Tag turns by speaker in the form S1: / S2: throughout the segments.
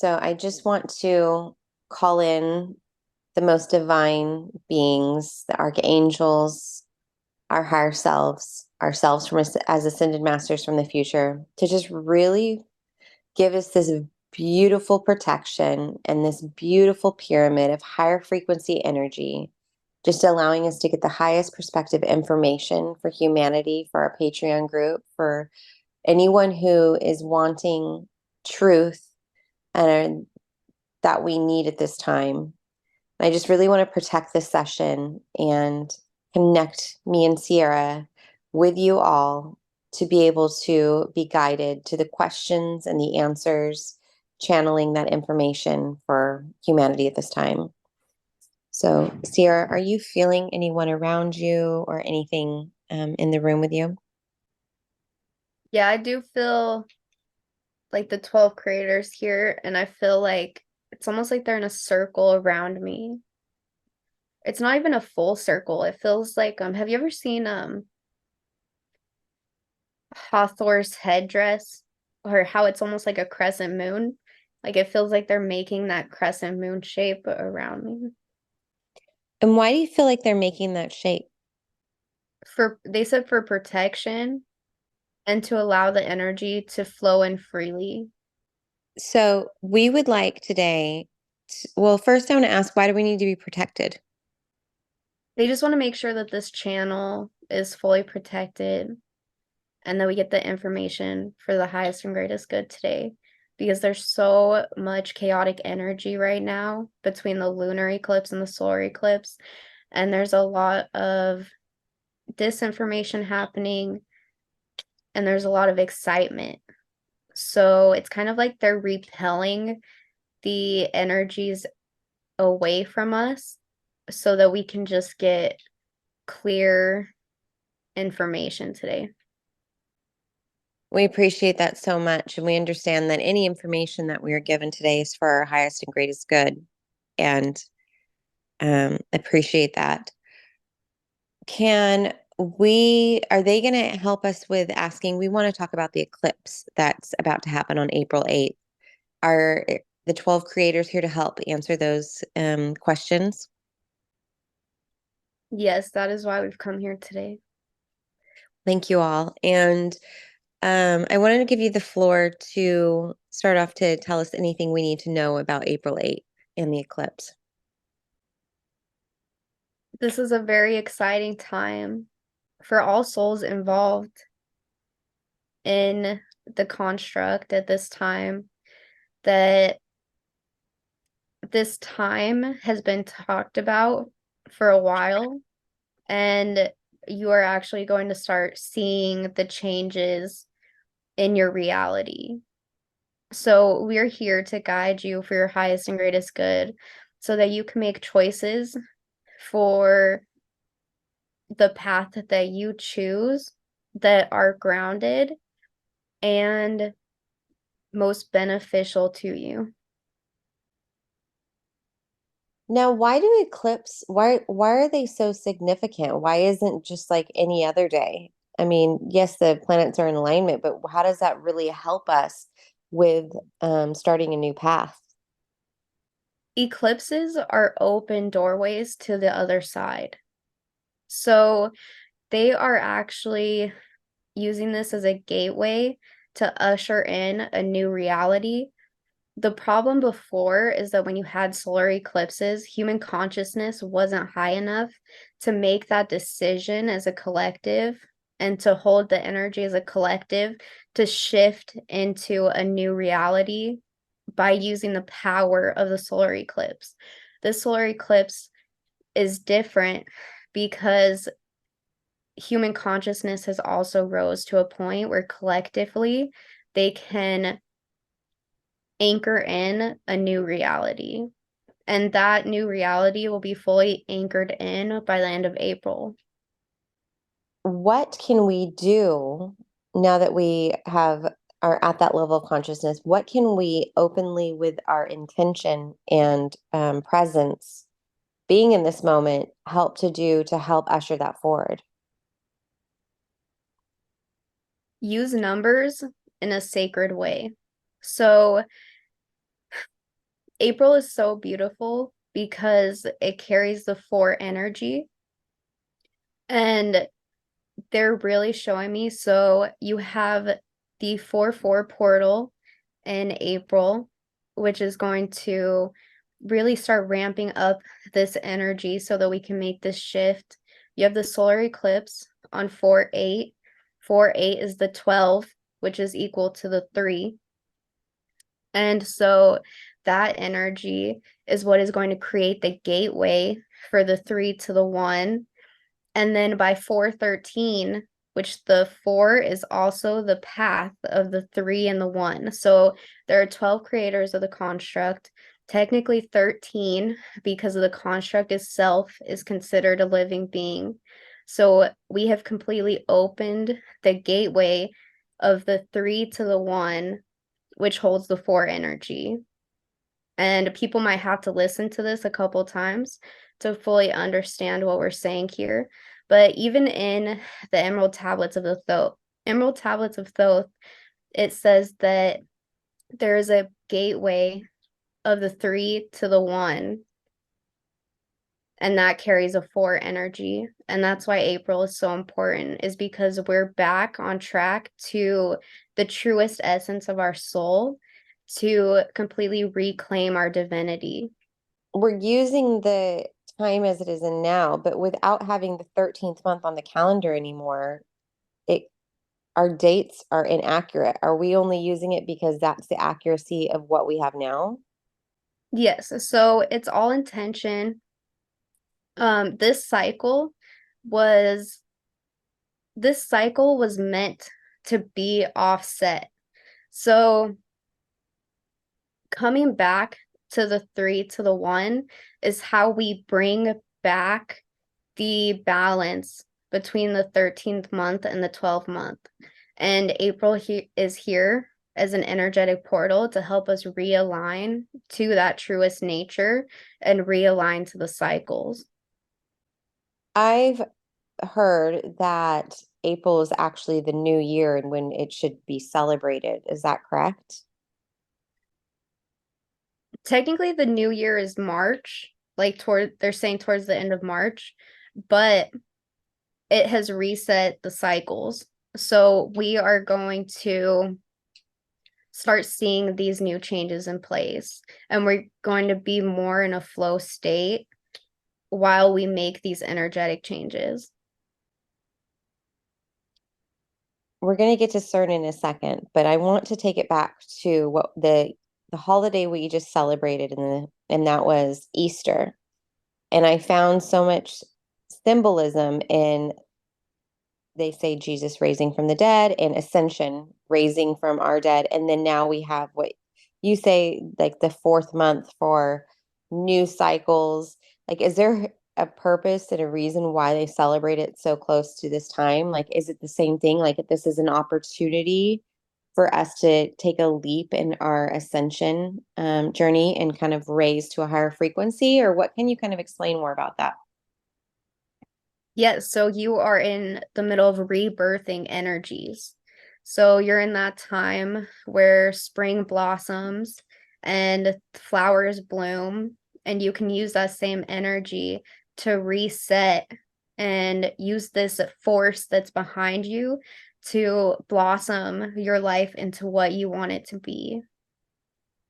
S1: So I just want to call in the most divine beings, the archangels, our higher selves, ourselves from as ascended masters from the future, to just really give us this beautiful protection and this beautiful pyramid of higher frequency energy, just allowing us to get the highest perspective information for humanity, for our Patreon group, for anyone who is wanting truth and that we need at this time. I just really want to protect this session and connect me and Ceirra with you all to be able to be guided to the questions and the answers, channeling that information for humanity at this time. So, Ceirra, are you feeling anyone around you or anything in the room with you?
S2: Yeah, I do feel like the 12 creators here, and I feel like it's almost like they're in a circle around me. It's not even a full circle. It feels like have you ever seen Hathor's headdress, or how it's almost like a crescent moon? Like it feels like they're making that crescent moon shape around me.
S1: And why do you feel like they're making that shape?
S2: They said for protection and to allow the energy to flow in freely.
S1: So, we would like today, well, first I want to ask, why do we need to be protected?
S2: They just want to make sure that this channel is fully protected and that we get the information for the highest and greatest good today, because there's so much chaotic energy right now between the lunar eclipse and the solar eclipse, and there's a lot of disinformation happening, and there's a lot of excitement. So it's kind of like they're repelling the energies away from us so that we can just get clear information today.
S1: We appreciate that so much. And we understand that any information that we are given today is for our highest and greatest good. And appreciate that. Are they going to help us with asking? We want to talk about the eclipse that's about to happen on April 8th. Are the 12 creators here to help answer those questions?
S2: Yes, that is why we've come here today.
S1: Thank you all. And I wanted to give you the floor to start off to tell us anything we need to know about April 8th and the eclipse.
S2: This is a very exciting time for all souls involved in the construct at this time. That this time has been talked about for a while, and you are actually going to start seeing the changes in your reality. So we're here to guide you for your highest and greatest good so that you can make choices for the path that you choose that are grounded and most beneficial to you.
S1: Now, why are they so significant? Why isn't just like any other day? I mean, yes, the planets are in alignment, but how does that really help us with starting a new path?
S2: Eclipses are open doorways to the other side. So they are actually using this as a gateway to usher in a new reality. The problem before is that when you had solar eclipses, human consciousness wasn't high enough to make that decision as a collective and to hold the energy as a collective to shift into a new reality by using the power of the solar eclipse. The solar eclipse is different because human consciousness has also rose to a point where collectively they can anchor in a new reality. And that new reality will be fully anchored in by the end of April.
S1: What can we do now that we are at that level of consciousness? What can we openly, with our intention and presence, being in this moment, help to do to help usher that forward?
S2: Use numbers in a sacred way. So April is so beautiful because it carries the four energy, and they're really showing me. So you have the 4/4 portal in April, which is going to really start ramping up this energy so that we can make this shift. You have the solar eclipse on 4/8. 4/8 is the 12, which is equal to the 3. And so that energy is what is going to create the gateway for the 3 to the 1. And then by 4/13, which the 4 is also the path of the 3 and the 1. So there are 12 creators of the construct. Technically 13, because of the construct itself is considered a living being. So we have completely opened the gateway of the 3 to the 1, which holds the 4 energy. And people might have to listen to this a couple times to fully understand what we're saying here. But even in the Emerald Tablets of the Thoth, Emerald Tablets of Thoth, it says that there is a gateway of the 3 to the 1, and that carries a 4 energy. And that's why April is so important, is because we're back on track to the truest essence of our soul, to completely reclaim our divinity.
S1: We're using the time as it is in now, but without having the 13th month on the calendar anymore, it our dates are inaccurate. Are we only using it because that's the accuracy of what we have now?
S2: Yes, so it's all intention. This cycle was meant to be offset. So coming back to the 3 to the 1 is how we bring back the balance between the 13th month and the 12th month. And April is here as an energetic portal to help us realign to that truest nature and realign to the cycles.
S1: I've heard that April is actually the new year and when it should be celebrated. Is that correct?
S2: Technically, the new year is March, they're saying towards the end of March, but it has reset the cycles. So we are going to start seeing these new changes in place, and we're going to be more in a flow state while we make these energetic changes.
S1: We're going to get to CERN in a second, but I want to take it back to what the holiday we just celebrated and that was Easter. And I found so much symbolism in, they say, Jesus raising from the dead and Ascension raising from our dead. And then now we have what you say, like the 4th month for new cycles. Like, is there a purpose and a reason why they celebrate it so close to this time? Like, is it the same thing? Like, this is an opportunity for us to take a leap in our ascension journey and kind of raise to a higher frequency? Or what can you kind of explain more about that?
S2: Yes, so you are in the middle of rebirthing energies. So you're in that time where spring blossoms and flowers bloom, and you can use that same energy to reset and use this force that's behind you to blossom your life into what you want it to be.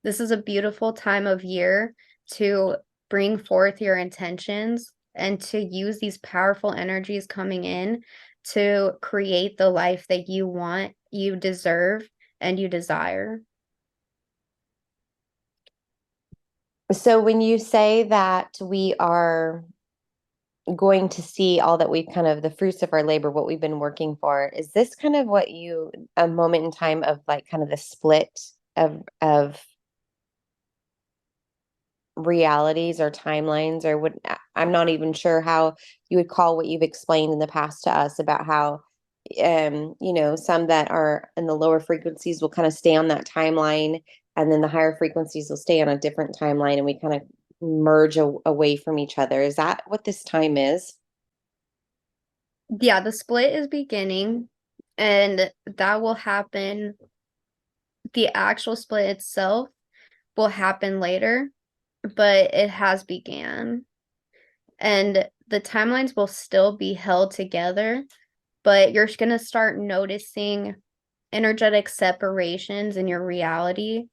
S2: This is a beautiful time of year to bring forth your intentions and to use these powerful energies coming in to create the life that you want, you deserve, and you desire.
S1: So when you say that we are going to see all that we've kind of the fruits of our labor, what we've been working for, is this kind of what you a moment in time of like kind of the split of realities or timelines or what I'm not even sure how you would call what you've explained in the past to us about how some that are in the lower frequencies will kind of stay on that timeline and then the higher frequencies will stay on a different timeline and we kind of merge away from each other. Is that what this time is?
S2: Yeah, the split is beginning, and that will happen. The actual split itself will happen later. but it has began. And the timelines will still be held together, but you're going to start noticing energetic separations in your reality.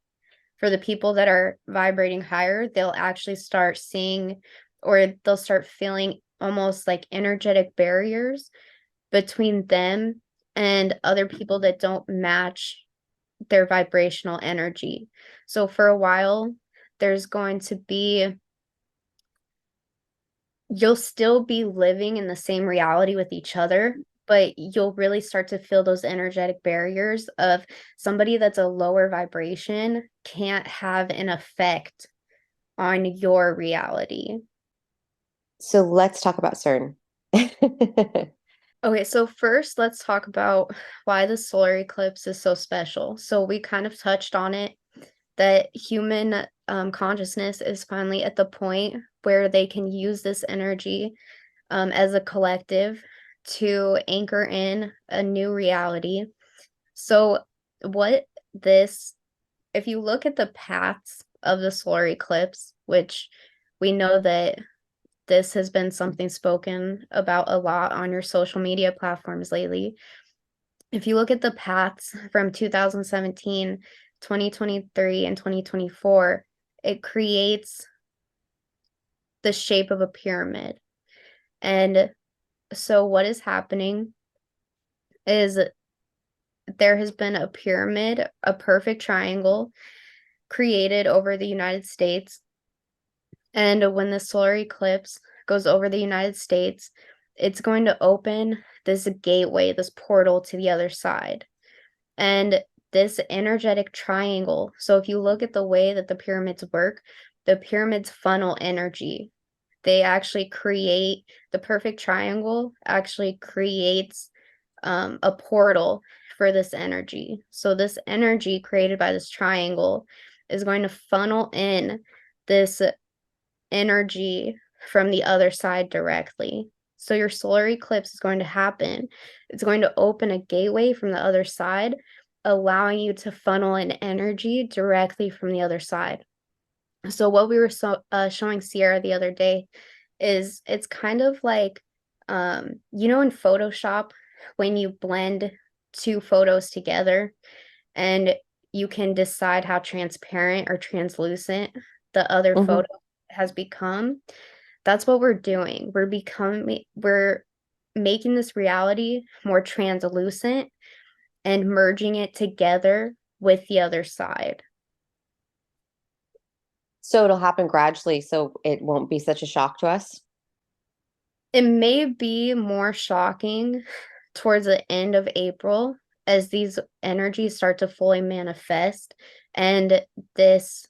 S2: For the people that are vibrating higher, they'll actually start seeing, or they'll start feeling almost like energetic barriers between them and other people that don't match their vibrational energy. So for a while, there's going to be, you'll still be living in the same reality with each other, but you'll really start to feel those energetic barriers of somebody that's a lower vibration can't have an effect on your reality.
S1: So let's talk about CERN.
S2: Okay, so first let's talk about why the solar eclipse is so special. So we kind of touched on it, that human consciousness is finally at the point where they can use this energy as a collective to anchor in a new reality. So, what this, if you look at the paths of the solar eclipse, which we know that this has been something spoken about a lot on your social media platforms lately. If you look at the paths from 2017, 2023, and 2024, it creates the shape of a pyramid. And so, what is happening is there has been a pyramid, a perfect triangle created over the United States. And when the solar eclipse goes over the United States, it's going to open this gateway, this portal to the other side. And this energetic triangle. So if you look at the way that the pyramids work, the pyramids funnel energy. They actually create the perfect triangle, actually creates a portal for this energy. So this energy created by this triangle is going to funnel in this energy from the other side directly. So your solar eclipse is going to happen. It's going to open a gateway from the other side, allowing you to funnel in energy directly from the other side. So what we were showing Ceirra the other day is it's kind of like, in Photoshop, when you blend two photos together and you can decide how transparent or translucent the other
S1: Mhm.
S2: photo has become. That's what we're doing. We're making this reality more translucent and merging it together with the other side.
S1: So it'll happen gradually, so it won't be such a shock to us.
S2: It may be more shocking towards the end of April as these energies start to fully manifest and this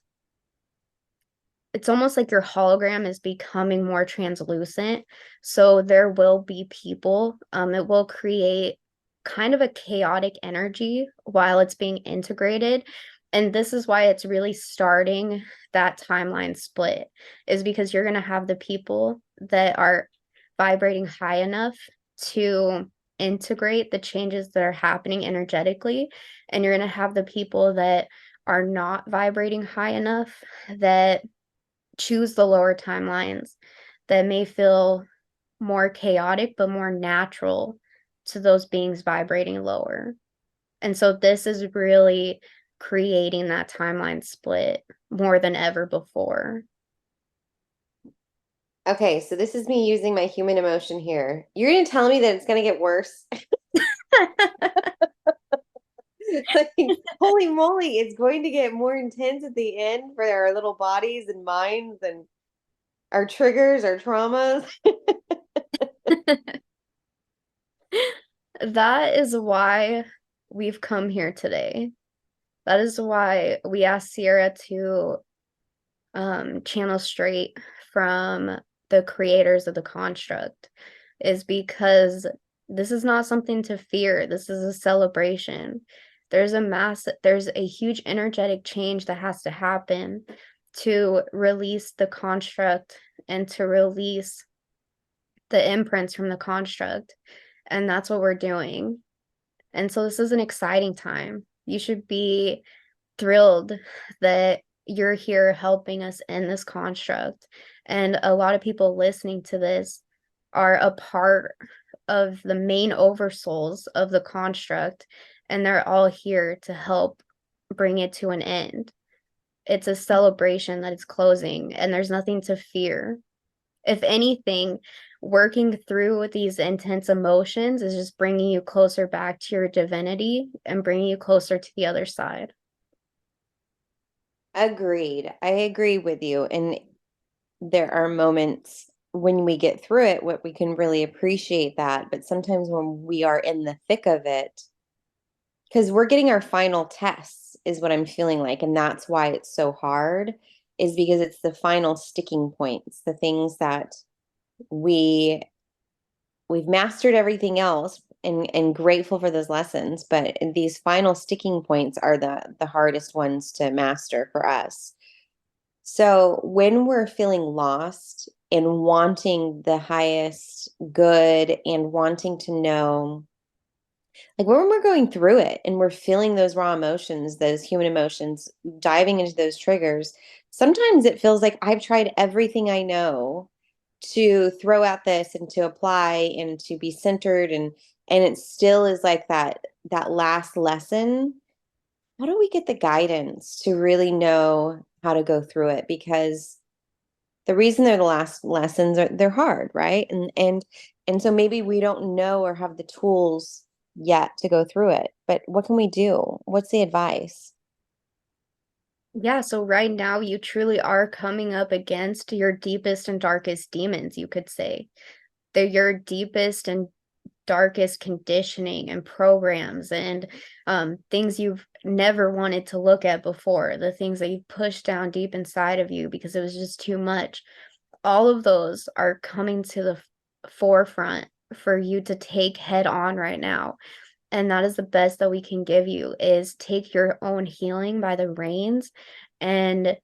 S2: it's almost like your hologram is becoming more translucent. So there will be people, it will create kind of a chaotic energy while it's being integrated. And this is why it's really starting that timeline split, is because you're going to have the people that are vibrating high enough to integrate the changes that are happening energetically. And you're going to have the people that are not vibrating high enough that choose the lower timelines that may feel more chaotic but more natural to those beings vibrating lower. And so this is really creating that timeline split more than ever before.
S1: Okay, so this is me using my human emotion here. You're gonna tell me that it's gonna get worse? Like, holy moly, it's going to get more intense at the end for our little bodies and minds and our triggers, our traumas.
S2: That is why we've come here today. That is why we asked Ceirra to channel straight from the creators of the construct, is because this is not something to fear. This is a celebration. There's a huge energetic change that has to happen to release the construct and to release the imprints from the construct. And that's what we're doing. And so this is an exciting time. You should be thrilled that you're here helping us in this construct. And a lot of people listening to this are a part of the main oversouls of the construct, and they're all here to help bring it to an end. It's a celebration that it's closing, and there's nothing to fear. If anything, working through these intense emotions is just bringing you closer back to your divinity and bringing you closer to the other side.
S1: Agreed. I agree with you. And there are moments when we get through it, what we can really appreciate that. But sometimes when we are in the thick of it, because we're getting our final tests, is what I'm feeling like. And that's why it's so hard, is because it's the final sticking points, the things that we we've mastered everything else and grateful for those lessons, but these final sticking points are the hardest ones to master for us. So when we're feeling lost and wanting the highest good and wanting to know, like when we're going through it and we're feeling those raw emotions, those human emotions, diving into those triggers, sometimes it feels like I've tried everything I know to throw at this and to apply and to be centered, and it still is like that last lesson. How do we get the guidance to really know how to go through it? Because the reason they're the last lessons are they're hard, right? And so maybe we don't know or have the tools yet to go through it. But what can we do? What's the advice?
S2: Yeah, so right now you truly are coming up against your deepest and darkest demons, you could say. They're your deepest and darkest conditioning and programs and things you've never wanted to look at before, the things that you pushed down deep inside of you because it was just too much. All of those are coming to the forefront for you to take head on right now. And that is the best that we can give you is take your own healing by the reins, and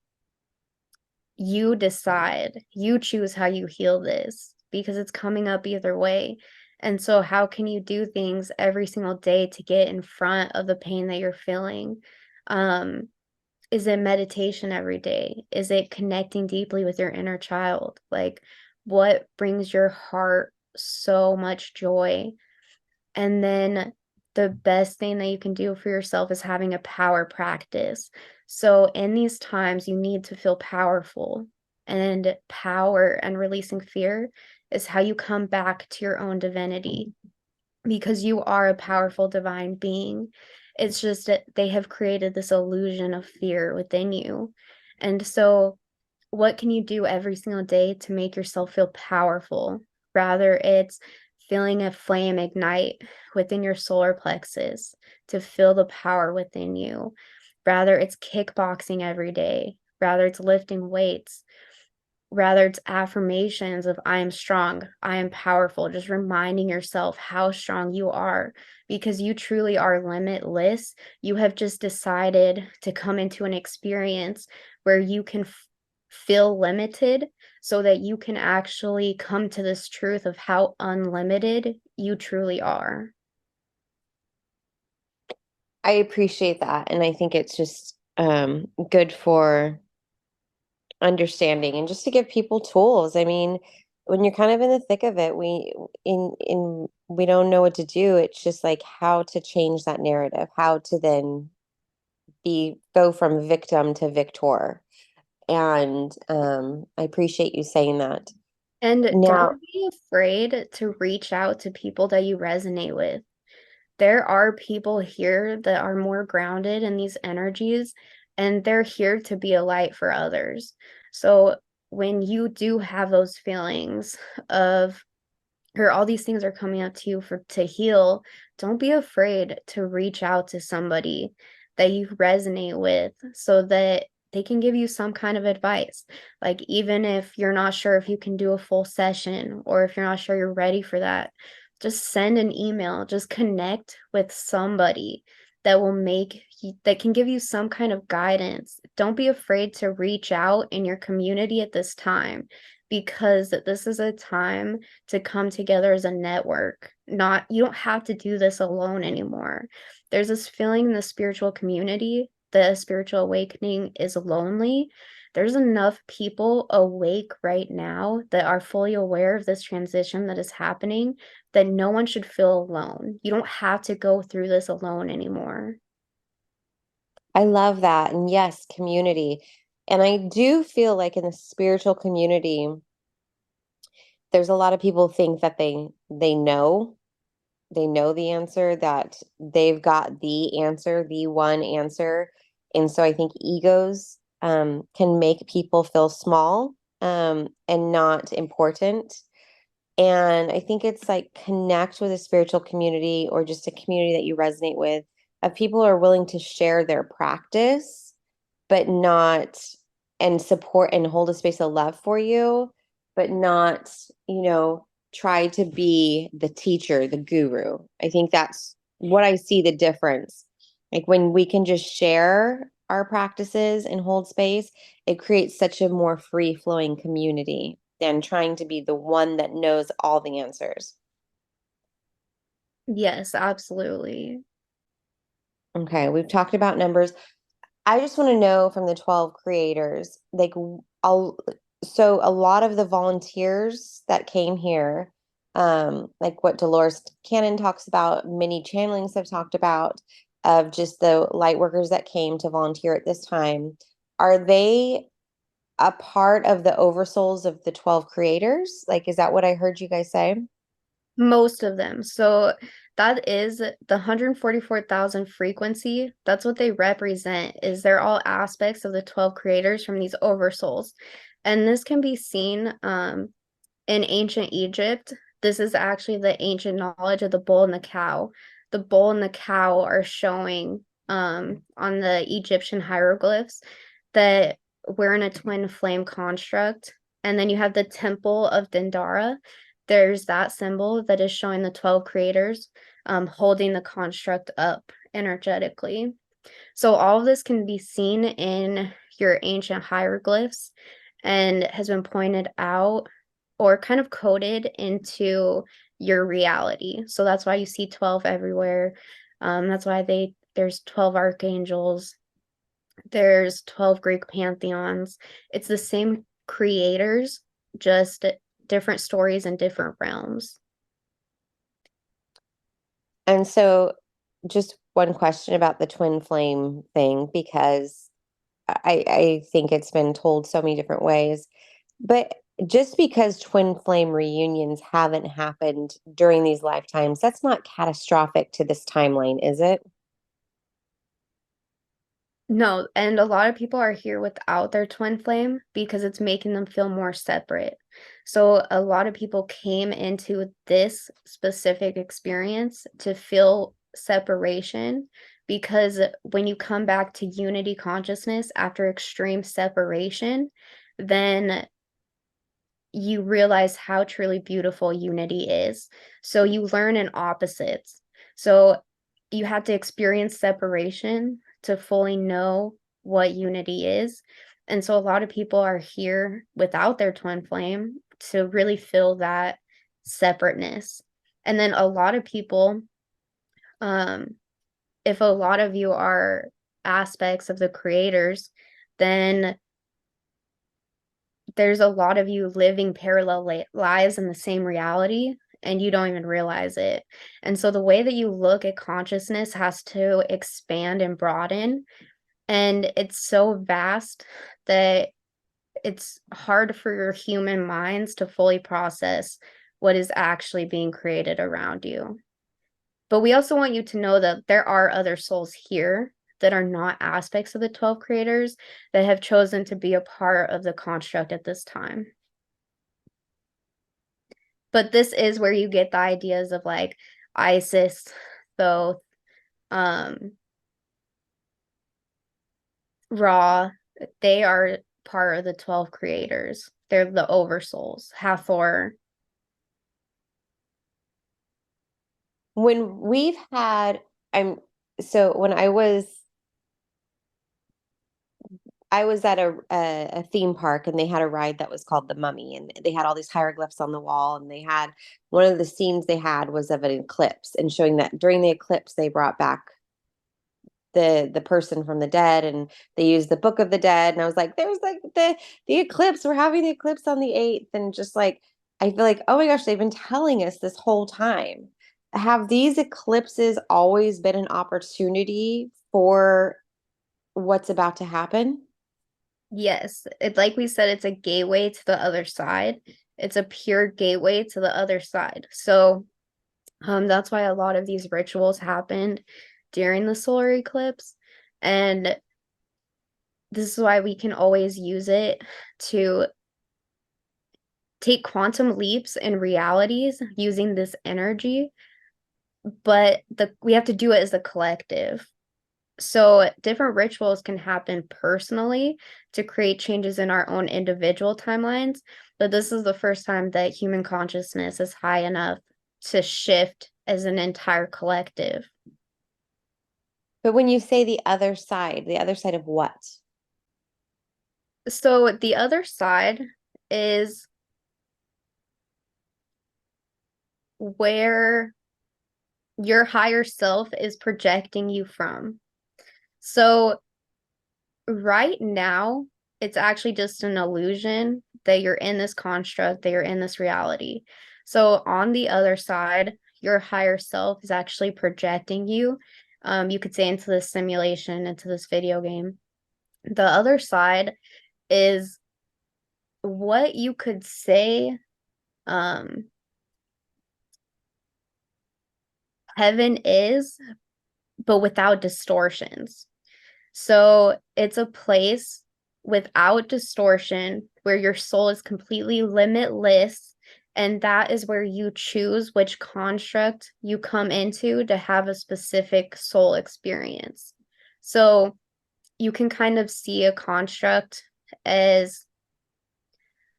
S2: you decide, you choose how you heal this because it's coming up either way. And so, how can you do things every single day to get in front of the pain that you're feeling? Um, is it meditation every day? Is it connecting deeply with your inner child? Like, what brings your heart so much joy? And then the best thing that you can do for yourself is having a power practice. So in these times, you need to feel powerful. And power and releasing fear is how you come back to your own divinity because you are a powerful divine being. It's just that they have created this illusion of fear within you. And so, what can you do every single day to make yourself feel powerful? Rather, it's feeling a flame ignite within your solar plexus to feel the power within you. Rather, it's kickboxing every day. Rather, it's lifting weights. Rather, it's affirmations of I am strong, I am powerful, just reminding yourself how strong you are because you truly are limitless. You have just decided to come into an experience where you can feel limited so that you can actually come to this truth of how unlimited you truly are.
S1: I appreciate that. And I think it's just good for understanding and just to give people tools. I mean, when you're kind of in the thick of it, in we don't know what to do. It's just like how to change that narrative, how to then be go from victim to victor. And I appreciate you saying that.
S2: And
S1: Now,
S2: don't be afraid to reach out to people that you resonate with. There are people here that are more grounded in these energies, and they're here to be a light for others. So when you do have those feelings of, or all these things are coming up to you for to heal, don't be afraid to reach out to somebody that you resonate with so that they can give you some kind of advice. Like, even if you're not sure if you can do a full session or if you're not sure you're ready for that, just send an email, just connect with somebody that will that can give you some kind of guidance. Don't be afraid to reach out in your community at this time because this is a time to come together as a network. Not, you don't have to do this alone anymore. There's this feeling in the spiritual community the spiritual awakening is lonely, there's enough people awake right now that are fully aware of this transition that is happening that no one should feel alone. You don't have to go through this alone anymore.
S1: I love that. And yes, community. And I do feel like in the spiritual community, there's a lot of people think that they know the answer, that they've got the answer, the one answer. And so I think egos can make people feel small and not important. And I think it's like connect with a spiritual community or just a community that you resonate with of people who are willing to share their practice, but not and support and hold a space of love for you, but not, you know, try to be the teacher, the guru. I think that's what I see the difference. Like when we can just share our practices and hold space, it creates such a more free flowing community than trying to be the one that knows all the answers.
S2: Yes, absolutely.
S1: Okay, we've talked about numbers. I just want to know from the 12 creators, like, I'll, so a lot of the volunteers that came here, like what Dolores Cannon talks about, many channelings have talked about, of just the light workers that came to volunteer at this time, are they a part of the oversouls of the 12 creators? Like, is that what I heard you guys say?
S2: Most of them. So that is the 144,000 frequency. That's what they represent, is they're all aspects of the 12 creators from these oversouls. And this can be seen in ancient Egypt. This is actually the ancient knowledge of the bull and the cow. The bull and the cow are showing on the Egyptian hieroglyphs that we're in a twin flame construct. And then you have the temple of Dendara. There's that symbol that is showing the 12 creators holding the construct up energetically. So all of this can be seen in your ancient hieroglyphs and has been pointed out or kind of coded into your reality. So that's why you see 12 everywhere. That's why there's 12 archangels, there's 12 Greek pantheons. It's the same creators, just different stories in different realms.
S1: And so, just one question about the twin flame thing, because I think it's been told so many different ways. But just because twin flame reunions haven't happened during these lifetimes, that's not catastrophic to this timeline, is it?
S2: No, and a lot of people are here without their twin flame because it's making them feel more separate. So a lot of people came into this specific experience to feel separation because when you come back to unity consciousness after extreme separation, then you realize how truly beautiful unity is. So you learn in opposites. So you have to experience separation to fully know what unity is. And so a lot of people are here without their twin flame to really feel that separateness. And then a lot of people, um, if a lot of you are aspects of the creators, then there's a lot of you living parallel lives in the same reality and you don't even realize it. And so the way that you look at consciousness has to expand and broaden. And it's so vast that it's hard for your human minds to fully process what is actually being created around you. But we also want you to know that there are other souls here that are not aspects of the 12 creators that have chosen to be a part of the construct at this time. But this is where you get the ideas of like Isis, Thoth, um, Ra. They are part of the 12 creators. They're the oversouls. Hathor.
S1: When we've had, I'm so when I was at a theme park and they had a ride that was called the Mummy, and they had all these hieroglyphs on the wall, and they had one of the scenes they had was of an eclipse and showing that during the eclipse they brought back the person from the dead, and they used the Book of the Dead, and I was like, there's like the eclipse. We're having the eclipse on the 8th, and just like I feel like, oh my gosh, they've been telling us this whole time. Have these eclipses always been an opportunity for what's about to happen?
S2: Yes, it like we said, it's a gateway to the other side. It's a pure gateway to the other side. So that's why a lot of these rituals happened during the solar eclipse. And this is why we can always use it to take quantum leaps in realities using this energy, but we have to do it as a collective. So different rituals can happen personally to create changes in our own individual timelines, but this is the first time that human consciousness is high enough to shift as an entire collective.
S1: But when you say the other side of what?
S2: So the other side is where your higher self is projecting you from. So right now, it's actually just an illusion that you're in this construct, that you're in this reality. So on the other side, your higher self is actually projecting you, you could say, into this simulation, into this video game. The other side is what you could say um heaven is, but without distortions. So it's a place without distortion where your soul is completely limitless. And that is where you choose which construct you come into to have a specific soul experience. So you can kind of see a construct as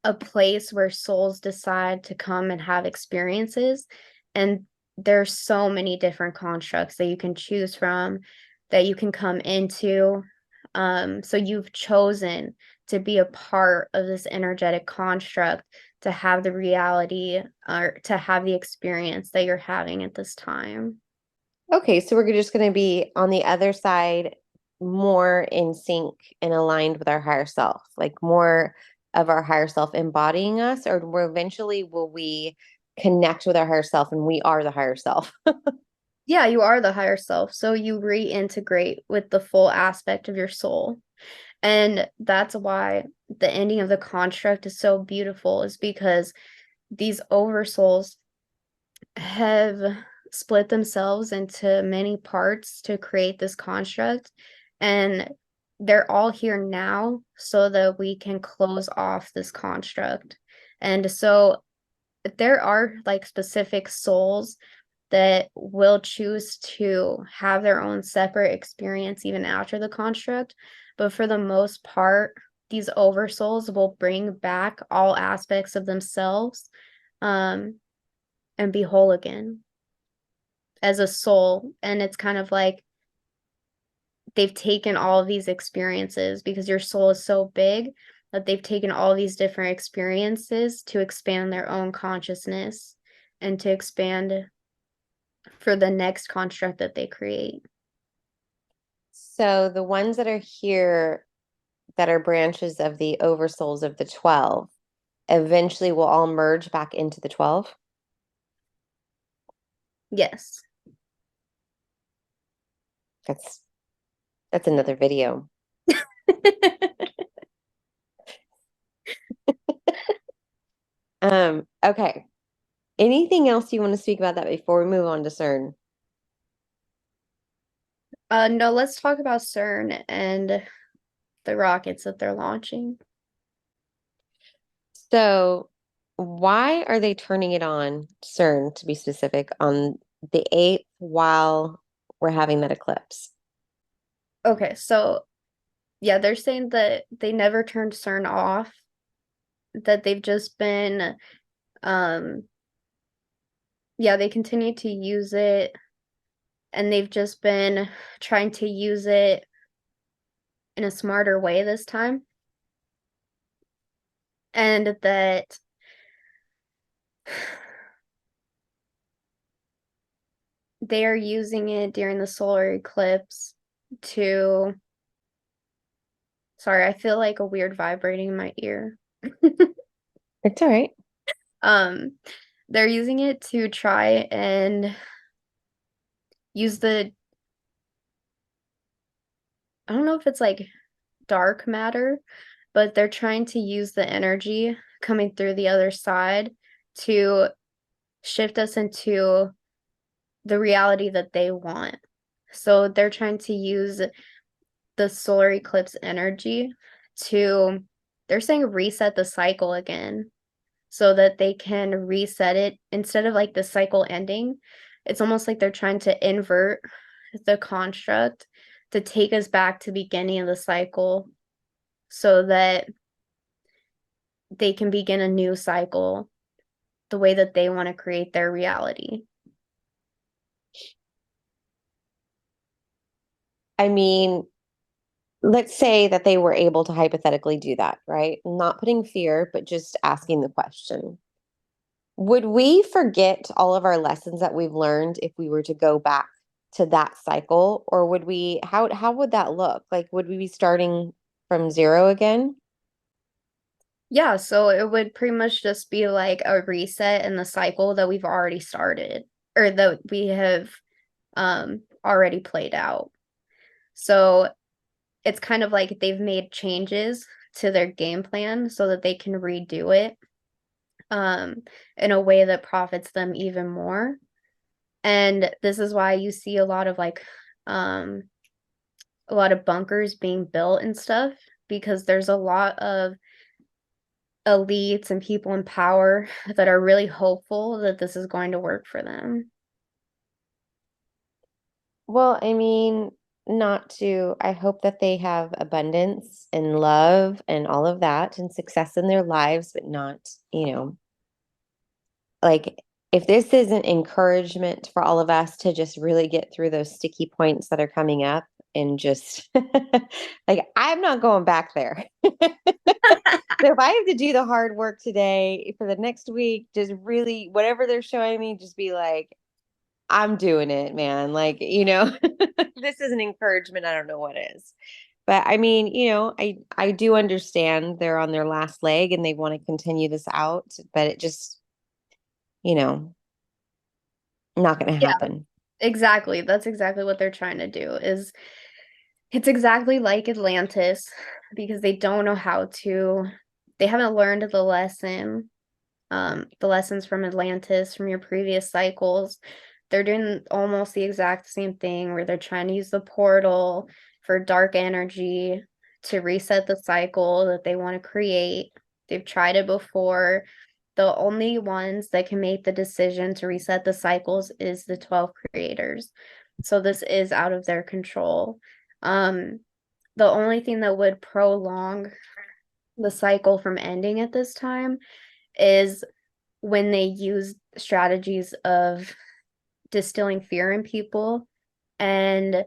S2: a place where souls decide to come and have experiences. And there's so many different constructs that you can choose from, that you can come into. So you've chosen to be a part of this energetic construct, to have the reality or to have the experience that you're having at this time.
S1: Okay, so we're just going to be on the other side, more in sync and aligned with our higher self, like more of our higher self embodying us, or eventually will we connect with our higher self and we are the higher self?
S2: Yeah, you are the higher self. So you reintegrate with the full aspect of your soul. And that's why the ending of the construct is so beautiful, is because these oversouls have split themselves into many parts to create this construct. And they're all here now so that we can close off this construct. And so there are like specific souls that will choose to have their own separate experience even after the construct. But for the most part, these oversouls will bring back all aspects of themselves, um, and be whole again as a soul. And it's kind of like they've taken all of these experiences, because your soul is so big that they've taken all these different experiences to expand their own consciousness and to expand for the next construct that they create.
S1: So the ones that are here that are branches of the oversouls of the 12 eventually will all merge back into the 12.
S2: Yes.
S1: That's that's another video. Okay. Anything else you want to speak about that before we move on to CERN?
S2: No, let's talk about CERN and the rockets that they're launching.
S1: So, why are they turning it on, CERN to be specific, on the 8th while we're having that eclipse?
S2: Okay, so yeah, they're saying that they never turned CERN off, that they've just been, um, yeah, they continue to use it, and they've just been trying to use it in a smarter way this time. And that they are using it during the solar eclipse to, sorry, I feel like a weird vibrating in my ear.
S1: It's all right.
S2: Um, they're using it to try and use I don't know if it's like dark matter, but they're trying to use the energy coming through the other side to shift us into the reality that they want. So they're trying to use the solar eclipse energy to, they're saying reset the cycle again so that they can reset it instead of like the cycle ending. It's almost like they're trying to invert the construct to take us back to the beginning of the cycle so that they can begin a new cycle the way that they want to create their reality.
S1: I mean, let's say that they were able to hypothetically do that, right? Not putting fear, but just asking the question. Would we forget all of our lessons that we've learned if we were to go back to that cycle? Or would we, how would that look? Like, would we be starting from zero again?
S2: Yeah, so it would pretty much just be like a reset in the cycle that we've already started or that we have already played out. So it's kind of like they've made changes to their game plan so that they can redo it um in a way that profits them even more. And this is why you see um a lot of bunkers being built and stuff because there's a lot of elites and people in power that are really hopeful that this is going to work for them.
S1: Well, I mean, not to, I hope that they have abundance and love and all of that and success in their lives, but not, like if this isn't encouragement for all of us to just really get through those sticky points that are coming up and just like I'm not going back there. So if I have to do the hard work today for the next week, just really whatever they're showing me, just be like, I'm doing it, man. Like, this is an encouragement. I don't know what is. But I mean, I do understand they're on their last leg and they want to continue this out, but it just, you know, not going to
S2: Yeah,
S1: happen.
S2: exactly. That's exactly what they're trying to do is it's exactly like Atlantis because they don't know how to, they haven't learned the lessons from Atlantis from your previous cycles. They're doing almost the exact same thing where they're trying to use the portal for dark energy to reset the cycle that they want to create. They've tried it before. The only ones that can make the decision to reset the cycles is the 12 creators. So this is out of their control. Um, the only thing that would prolong the cycle from ending at this time is when they use strategies of distilling fear in people and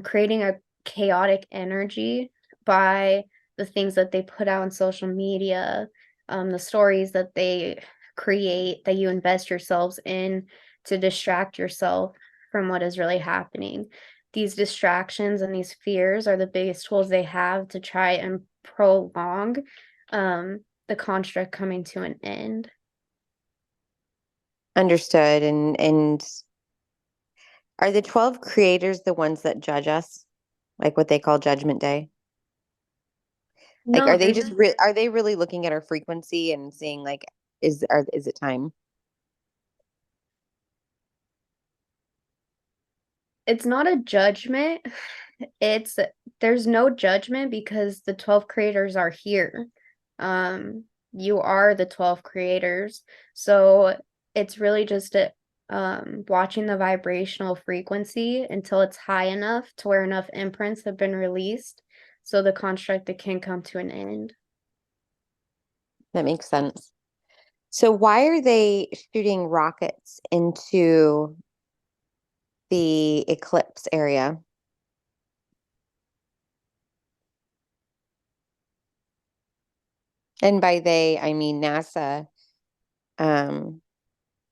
S2: creating a chaotic energy by the things that they put out on social media, the stories that they create that you invest yourselves in to distract yourself from what is really happening. These distractions and these fears are the biggest tools they have to try and prolong the construct coming to an end.
S1: Understood. And are the 12 creators the ones that judge us? Like what they call Judgment Day? Like
S2: No,
S1: are they just are they really looking at our frequency and seeing like is it time?
S2: it's not a judgment. It's there's no judgment because the 12 creators are here. Um, you are the 12 creators. So it's really just watching the vibrational frequency until it's high enough to where enough imprints have been released so the construct that can come to an end.
S1: That makes sense. So why are they shooting rockets into the eclipse area? And by they, I mean NASA. Um,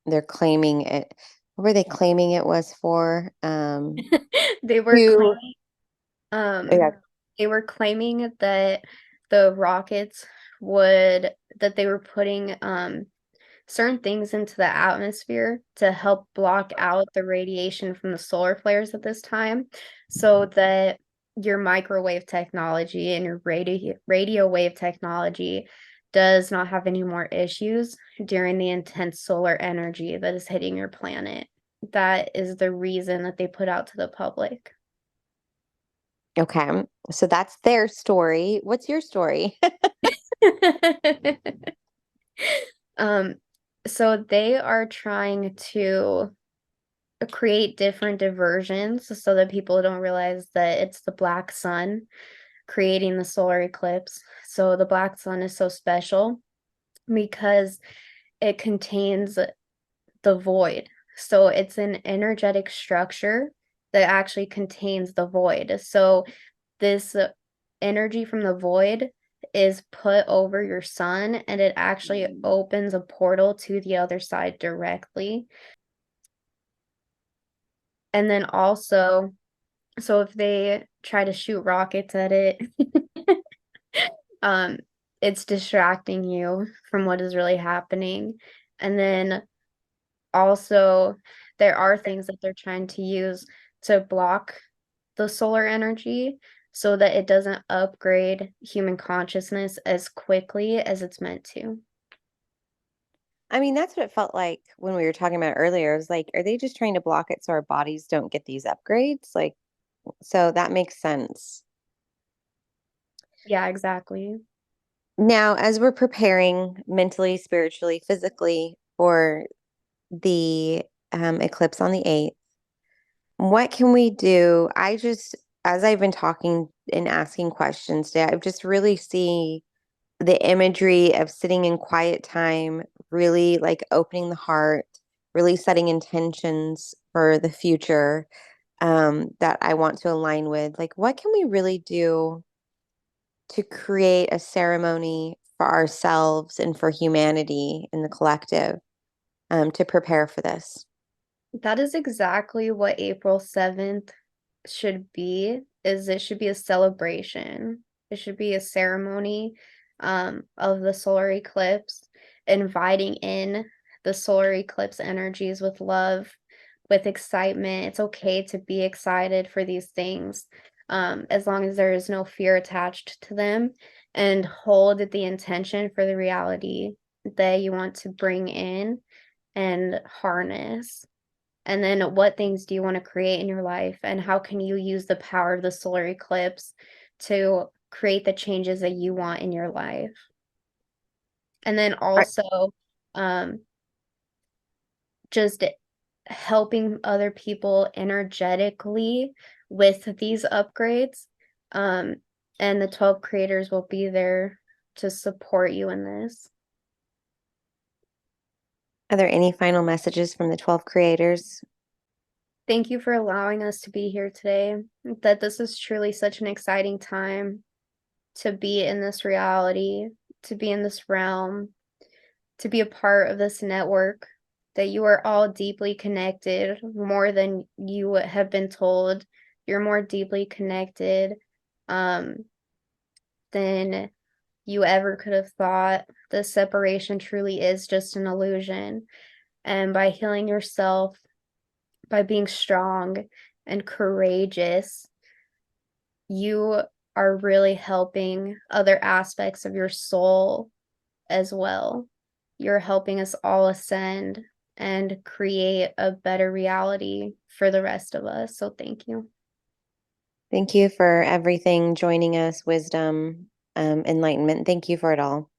S1: they're claiming it. What were they claiming it was for?
S2: They were
S1: To
S2: claiming.
S1: Yeah.
S2: They were claiming that the rockets would that they were putting certain things into the atmosphere to help block out the radiation from the solar flares at this time so that your microwave technology and your radio wave technology does not have any more issues during the intense solar energy that is hitting your planet. That is the reason that they put out to the public.
S1: Okay. So that's their story. What's your story?
S2: Um, so they are trying to create different diversions so that people don't realize that it's the black sun creating the solar eclipse. So the black sun is so special because it contains the void. So it's an energetic structure that actually contains the void. So this energy from the void is put over your sun and it actually opens a portal to the other side directly. And then also, so if they try to shoot rockets at it, um, it's distracting you from what is really happening. And then also, there are things that they're trying to use to block the solar energy so that it doesn't upgrade human consciousness as quickly as it's meant to.
S1: I mean, that's what it felt like when we were talking about it earlier. It was like, are they just trying to block it so our bodies don't get these upgrades? Like, so that makes sense.
S2: Yeah, exactly.
S1: Now, as we're preparing mentally, spiritually, physically for the eclipse on the 8th, what can we do? As I've been talking and asking questions today, I've just really see the imagery of sitting in quiet time, really like opening the heart, really setting intentions for the future that I want to align with. Like, what can we really do to create a ceremony for ourselves and for humanity in the collective to prepare for this?
S2: That is exactly what April 7th should be, is it should be a celebration. It should be a ceremony of the solar eclipse, inviting in the solar eclipse energies with love, with excitement. It's okay to be excited for these things, as long as there is no fear attached to them, and hold the intention for the reality that you want to bring in and harness. And then what things do you want to create in your life? And how can you use the power of the solar eclipse to create the changes that you want in your life? And then also, um, just helping other people energetically with these upgrades. Um, and the 12 creators will be there to support you in this.
S1: Are there any final messages from the 12 creators?
S2: Thank you for allowing us to be here today. That this is truly such an exciting time to be in this reality, to be in this realm, to be a part of this network, that you are all deeply connected more than you have been told. You're more deeply connected um, than you ever could have thought. The separation truly is just an illusion. And by healing yourself, by being strong and courageous, you are really helping other aspects of your soul as well. You're helping us all ascend and create a better reality for the rest of us. So thank you.
S1: Thank you for everything, joining us, wisdom, enlightenment. Thank you for it all.